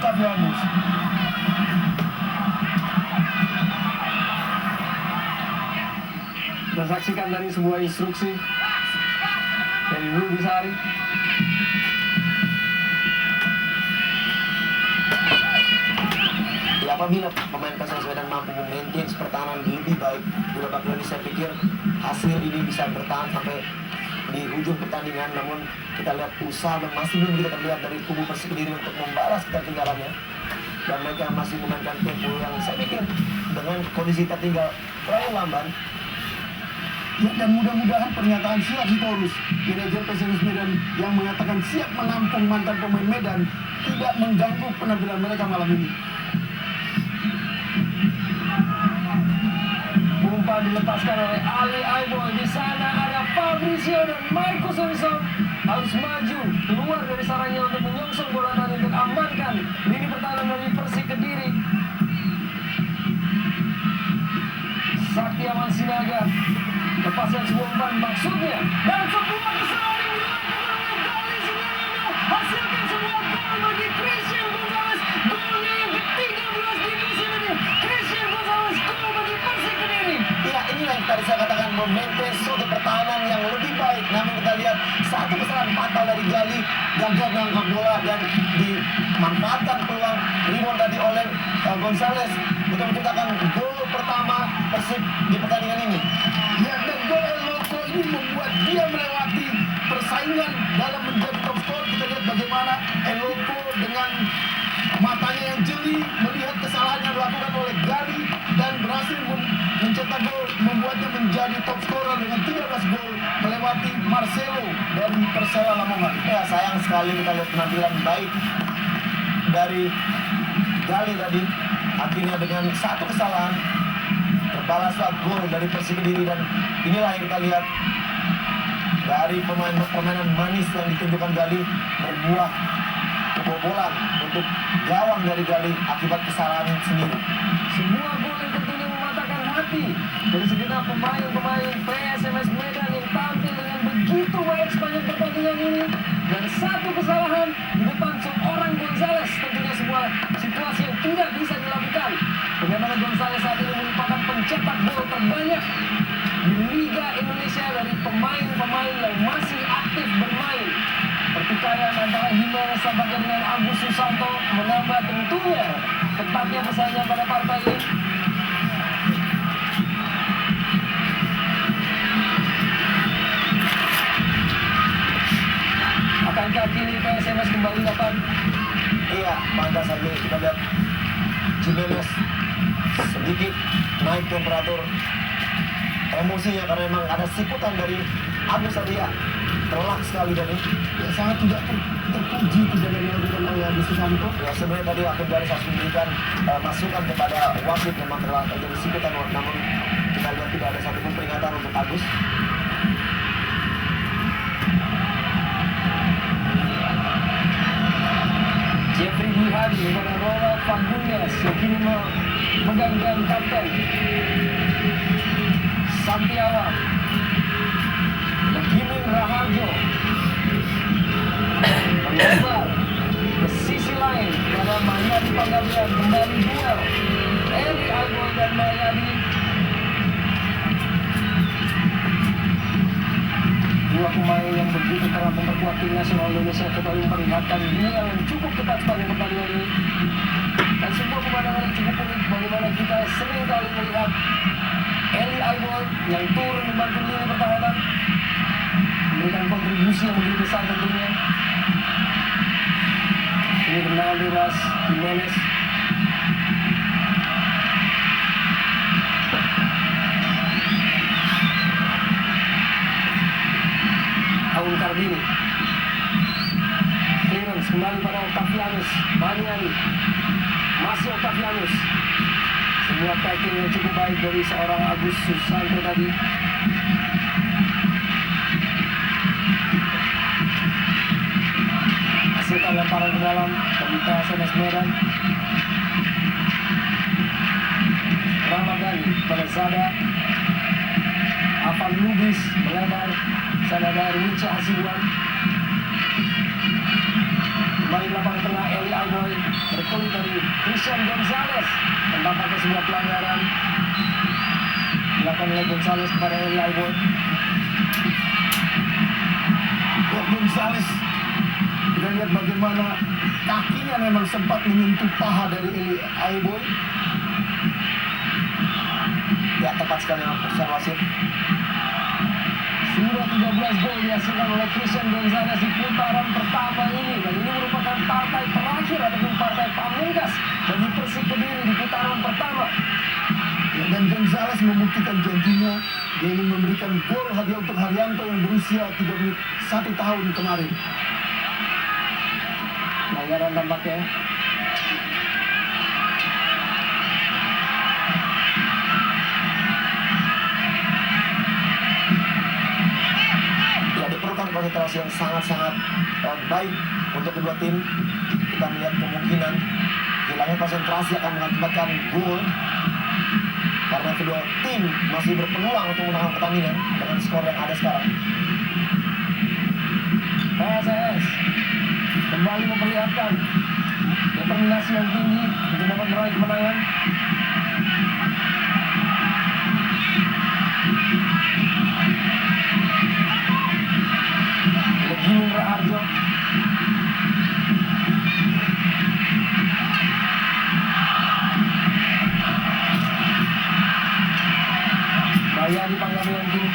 Octavianus. Kita saksikan dari sebuah instruksi dari Rudy Sari. Apabila pemain PSS Medan mampu memaintain pertahanan lebih baik di babak ini, saya pikir hasil ini bisa bertahan sampai di ujung pertandingan. Namun kita lihat usaha masih belum kita terlihat dari kubu Persik Kediri untuk membalas ketertinggalannya, dan mereka masih memainkan tempo yang saya pikir dengan kondisi tertinggal terlalu lamban. Ya, dan mudah-mudahan pernyataan siap Sitorus, manajer PSS Medan yang mengatakan siap menampung mantan pemain Medan, tidak mengganggu penampilan mereka malam ini. Umpan dilepaskan oleh Ali Aiboy. Di sana ada Fabrizio dan Marcus Wilson harus maju keluar dari sarangnya untuk menyongsong bola tadi untuk amankan lini pertahanan dari Persik Kediri. Saktiawan Sinaga lepaskan sebuah umpan maksudnya, dan sebuah kesalahan yang dilakukan oleh Gali Sinaga hasilkan sebuah gol bagi Christian Gonzalez. Golnya yang ke-13 di musim ini. Christian Gonzalez, gol bagi Persik Kediri. Ya, inilah yang tadi saya katakan, memaintain sudut pertahanan yang lebih baik. Namun kita lihat satu kesalahan fatal dari Gali, gagal mengangkat bola dan dimanfaatkan peluang rebound tadi oleh Gonzalez untuk menciptakan gol pertama Persik di pertandingan ini. Ya, dan gol El Loco ini membuat dia melewati persaingan dalam menjadi top skor. Kita lihat bagaimana El Loco dengan matanya yang jeli melihat kesalahan yang dilakukan oleh Gali dan berhasil mencetak gol, membuatnya menjadi top scorer dengan 13 gol, melewati Marcelo dari Persela Lamongan. Ya, sayang sekali kita lihat penampilan baik dari Gali tadi, akhirnya dengan satu kesalahan terbalaslah gol dari Persik Kediri. Dan inilah yang kita lihat dari permainan manis yang ditunjukkan Gali, berbuah kebobolan untuk gawang dari Gali akibat kesalahan sendiri. Semua gol yang tentunya mematahkan hati dari segenap pemain-pemain PSMS Medan yang tampil dengan begitu baik sepanjang pertandingan ini, dan satu kesalahan di depan seorang Gonzalez, tentunya sebuah situasi yang tidak bisa dilakukan. Bagaimana Gonzalez saat ini merupakan pencetak gol terbanyak di Liga Indonesia dari pemain-pemain yang masih aktif bermain. Pertikaian antara Jimenez tampaknya dengan Agus Susanto menambah tentunya ketatnya persaingan pada partai ini. Akankah kini PSMS kembali dapat? Iya, pantas saja kita lihat Jimenez sedikit naik temperatur emosinya karena memang ada sikutan dari Agus tadi, ya telak sekali tadi. Ya, sangat tidak terpuji tidak dilakukan oleh Agus Susanto. Ya, sebenarnya tadi akan dari saya memberikan masukan kepada wasit, memang telah terjadi sikutan, namun kita lihat tidak ada satupun peringatan untuk Agus. Jeffrey Dwi Hadi kepada Ronald Fagundes yang kini memegang dan kapten. Santiawan, Gimin Raharjo melebar ke sisi lain pada Mayadi Panggabean, kembali duel Eli Aiboy dan Mayadi. Dua pemain yang begitu kerap memperkuat tim nasional Indonesia kembali memperlihatkan duel yang cukup ketat sepanjang pertandingan ini, dan sebuah pemandangan yang cukup unik bagaimana kita sering kali melihat Eli Aiboy yang turun membantu lini pertahanan, memberikan kontribusi yang begitu besar tentunya. Ini Ronaldo Jimenez. Aun Kardini. Clearance kembali pada Octavianus. Maniani. Masih Octavianus. Sebuah tackling yang cukup baik dari seorang Agus Susanto tadi. Hasilkan lemparan ke dalam dari PSMS Medan. Ramadhani pada Zada. Afan Lubis melebar. Sana dari Winca Hasibuan. Kembali di lapangan tengah Eli Aiboy pelit dari Christian Gonzalez dan tampaknya sebuah pelanggaran dilakukan oleh Gonzalez kepada Eli Aiboy. Gonzalez, kita lihat bagaimana kakinya memang sempat menyentuh paha dari Eli Aiboy. Ya, tepat sekali observasi. Sudah 13 gol dihasilkan oleh Christian Gonzalez di putaran pertama ini, dan ini merupakan partai terakhir ataupun partai pamungkas bagi Persik Kediri di putaran pertama. Ya, dan Gonzalez membuktikan janjinya, dia ingin memberikan gol hadiah untuk Haryanto yang berusia 31 tahun kemarin. Pelanggaran tampaknya. Ya, diperlukan konsentrasi yang sangat-sangat baik untuk kedua tim. Kita melihat kemungkinan hilangnya konsentrasi akan mengakibatkan gol, karena kedua tim masih berpeluang untuk menang pertandingan dengan skor yang ada sekarang. PSS kembali memperlihatkan determinasi yang tinggi untuk dapat meraih kemenangan. Legini Raharjo, Bayani Panggabean kini,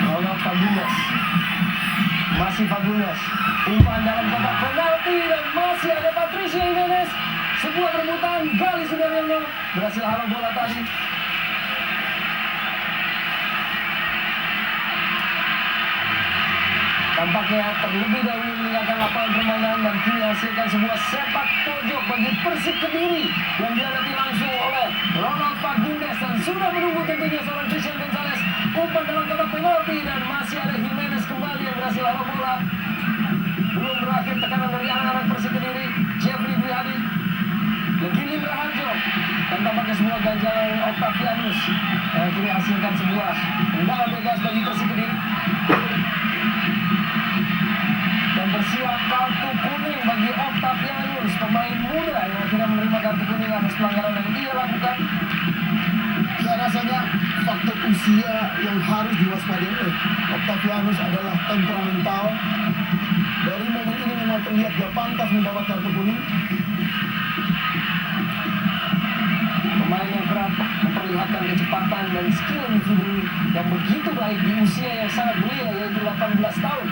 Ronald Fagundes, masih Fagundes, umpan dalam kotak penalti dan masih ada Patricio Jimenez. Sebuah rebutan, Gali Sudaryono berhasil halau bola tadi. Tampaknya terlebih dahulu meninggalkan lapangan permainan dan kini hasilkan sebuah sepak pojok bagi Persik Kediri yang dihadapi langsung oleh Ronald Fagundes, dan sudah menunggu tentunya seorang Christian Gonzalez. Umpan dalam kotak penalti dan masih ada Jimenez kembali yang berhasil halau bola. Belum berakhir tekanan dari anak-anak Persik Kediri. Jeffrey Dwi Hadi, Legini Raharjo, dan tampaknya sebuah ganjalan Octavianus yang kini hasilkan sebuah tendangan bebas bagi Persik Kediri. Dan bersiap kartu kuning bagi Octavianus, pemain muda yang akhirnya menerima kartu kuning atas pelanggaran yang ia lakukan. Ya, rasanya faktor usia yang harus diwaspadai oleh Octavianus adalah temperamental. Dari momen ini memang terlihat dia pantas mendapat kartu kuning. Pemain yang kerap memperlihatkan kecepatan dan skill individu yang begitu baik di usia yang sangat belia, yaitu 18 tahun.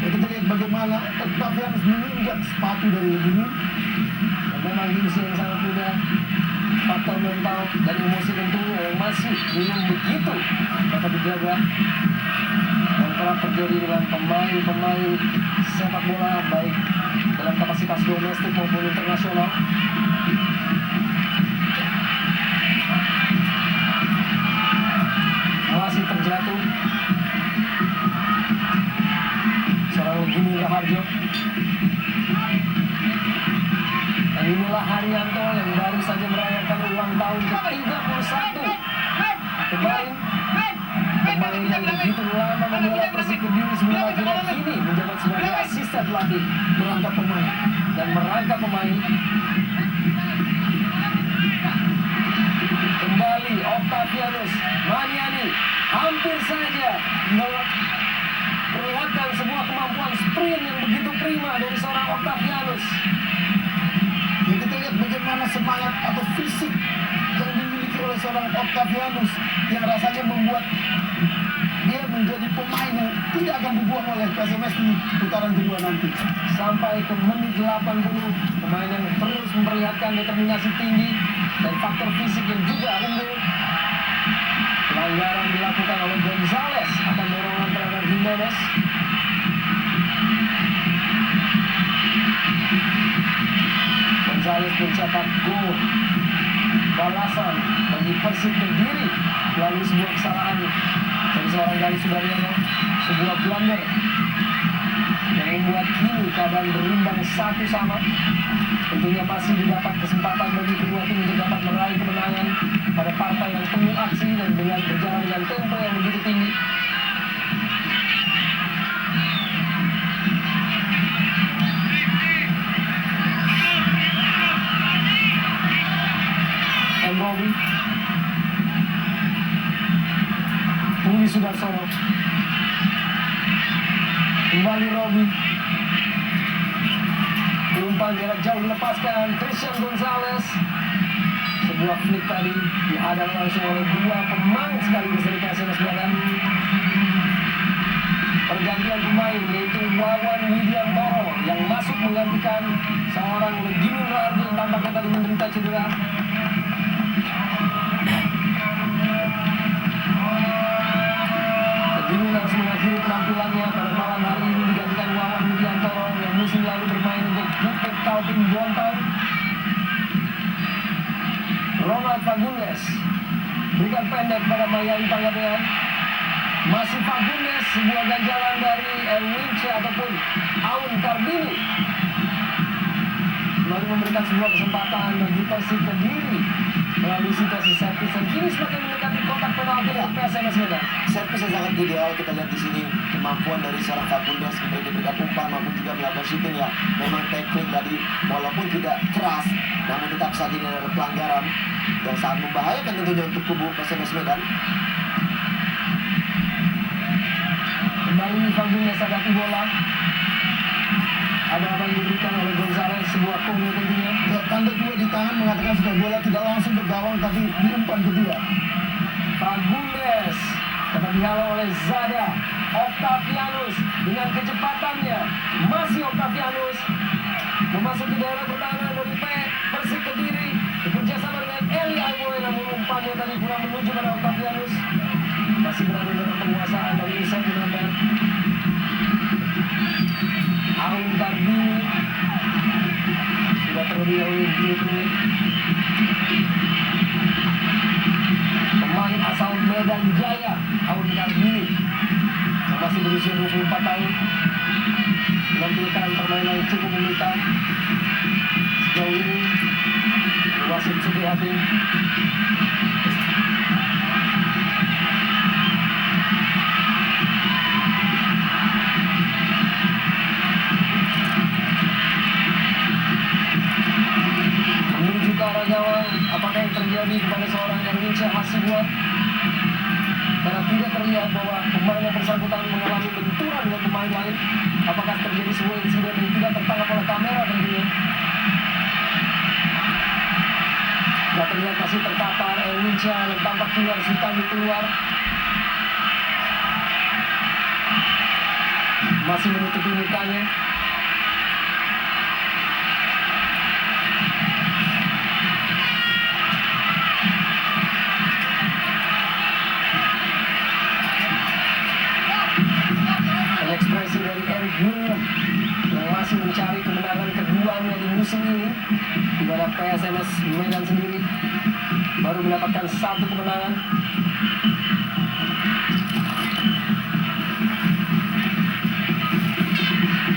Ya, kita lihat bagaimana Octavianus menginjak sepatu dari Legini. Dan memang di usia yang sangat muda, faktor mental dan emosi tentunya yang masih belum begitu dapat dijaga, dan kerap terjadi dengan pemain-pemain sepak bola baik dalam kapasitas domestik maupun internasional. Masih terjatuh seorang Legini Raharjo. Dan inilah Haryanto yang baru saja merayakan ulang tahun ke-31. Kemarin, pemain yang begitu lama membela Persik Kediri sebelum akhirnya kini menjabat sebagai asisten pelatih, merangkap pemain dan merangkap pemain. Kembali Octavianus, Maniani hampir saja memperlihatkan sebuah kemampuan sprint yang begitu prima dari seorang Octavianus. Ya, kita lihat bagaimana semangat atau fisik yang dimiliki oleh seorang Octavianus yang rasanya membuat dia menjadi pemain yang tidak akan dibuang oleh PSMS di putaran kedua nanti. Sampai ke menit 80, pemain yang terus memperlihatkan determinasi tinggi dan faktor fisik yang juga unggul. Pelanggaran dilakukan oleh Gonzalez akan dorongan terhadap Jimenez. Gonzalez mencetak gol balasan bagi Persik Kediri melalui sebuah kesalahan dari seorang Gali Sudaryono, sebuah blunder yang membuat kini keadaan berimbang 1-1. Tentunya masih didapat kesempatan bagi kedua tim untuk dapat meraih kemenangan pada partai yang penuh aksi dan dengan berjalan dengan tempo yang begitu tinggi. Kembali Robi. Umpan jarak jauh dilepaskan Christian Gonzalez. Sebuah flick tadi dihadang langsung oleh dua pemain sekaligus dari PSMS Medan. Pergantian pemain yaitu Wawan Widiantoro yang masuk menggantikan seorang Legimin Rardi yang tampaknya tadi menderita cedera. Legimin harus mengakhiri penampilannya pada malam hari ini digantikan Wawan Widiantoro yang musim lalu bermain untuk Bukit Kaltim Bontang. Ronald Fagundes berikan pendek pada Mayai Pangabean. Masih Fagundes, sebuah ganjalan dari Elwince ataupun Aun Kardini lalu memberikan sebuah kesempatan bagi Persik Kediri melalui situasi servis dan kini semakin mendekati kotak penalti dari PSMS Medan. Servis yang sangat ideal kita lihat di sini, kemampuan dari seorang Fagundes memberikan umpan maupun juga melakukan shooting ya. Memang tackling tadi walaupun tidak keras, namun tetap saja ini ada pelanggaran yang sangat membahayakan tentunya untuk kubu PSMS Medan. Kembali Fagundes hadapi bola. Ada apa yang diberikan oleh Gonzalez, sebuah kombo tentunya. Ya, tanda dua di tangan mengatakan sudah bola tidak langsung ke gawang tapi diumpan kedua. Fagundes dapat dihalau oleh Zada. Octavianus dengan kecepatannya, masih Octavianus memasuki daerah pertahanan dari Persik Kediri bekerjasama dengan Eli Aiboy, namun umpannya tadi kurang menuju pada Octavianus. Masih berada dalam penguasaan dari Usai Gunawan. Aun Kardini sudah terlebih dahulu di pemain asal Medan Jaya, Aun Kardini yang masih berusia 24 tahun menampilkan permainan yang cukup memikat sejauh ini. Wasit Sugihati menuju ke arah gawang. Apakah yang terjadi kepada seorang Erwince Hasibuan? Karena tidak terlihat bahwa pemain yang bersangkutan mengalami benturan dengan pemain lain. Apakah terjadi sebuah insiden yang tidak tertangkap oleh kamera tentunya? Tidak terlihat, masih terkapar Erwince yang tampak keluar, Sitami keluar. Masih menutupi mukanya. Ekspresi dari Eric William yang masih mencari kemenangan keduanya di musim ini, di mana PSMS Medan sendiri baru mendapatkan satu kemenangan.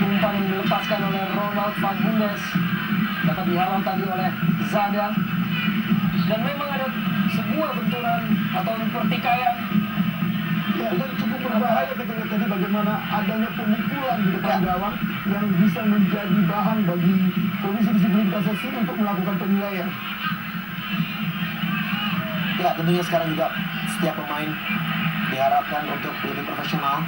Umpan yang dilepaskan oleh Ronald Fagundes dapat dihalau tadi oleh Zada, dan memang ada sebuah benturan atau pertikaian. Ya, dan cukup berbahaya kita lihat tadi bagaimana adanya pemukulan di depan gawang yang bisa menjadi bahan bagi Komisi Disiplin PSSI untuk melakukan penilaian. Ya, tentunya sekarang juga setiap pemain diharapkan untuk lebih profesional,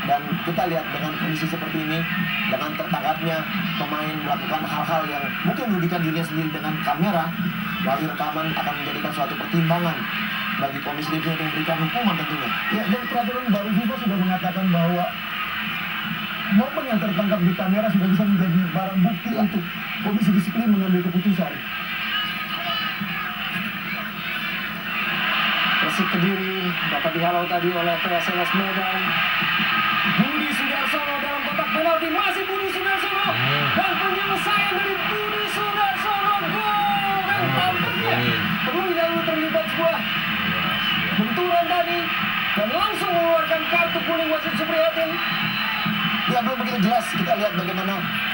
dan kita lihat dengan kondisi seperti ini, dengan tertangkapnya pemain melakukan hal-hal yang mungkin merugikan dirinya sendiri dengan kamera, melalui rekaman akan menjadikan suatu pertimbangan bagi Komisi Disiplin untuk memberikan hukuman tentunya. Ya, dan peraturan baru FIFA sudah mengatakan bahwa momen yang tertangkap di kamera sudah bisa menjadi barang bukti untuk Komisi Disiplin mengambil keputusan. Persik Kediri dapat dihalau tadi oleh PSMS Medan. Budi Sudarsono dalam kotak penalti, masih Budi Sudarsono dan penyelesaian dari Budi Sudarsono, gol. Dan tampaknya terlebih dahulu terlibat sebuah benturan tadi dan langsung mengeluarkan kartu kuning wasit Suprihatin. Ya, belum begitu jelas kita lihat bagaimana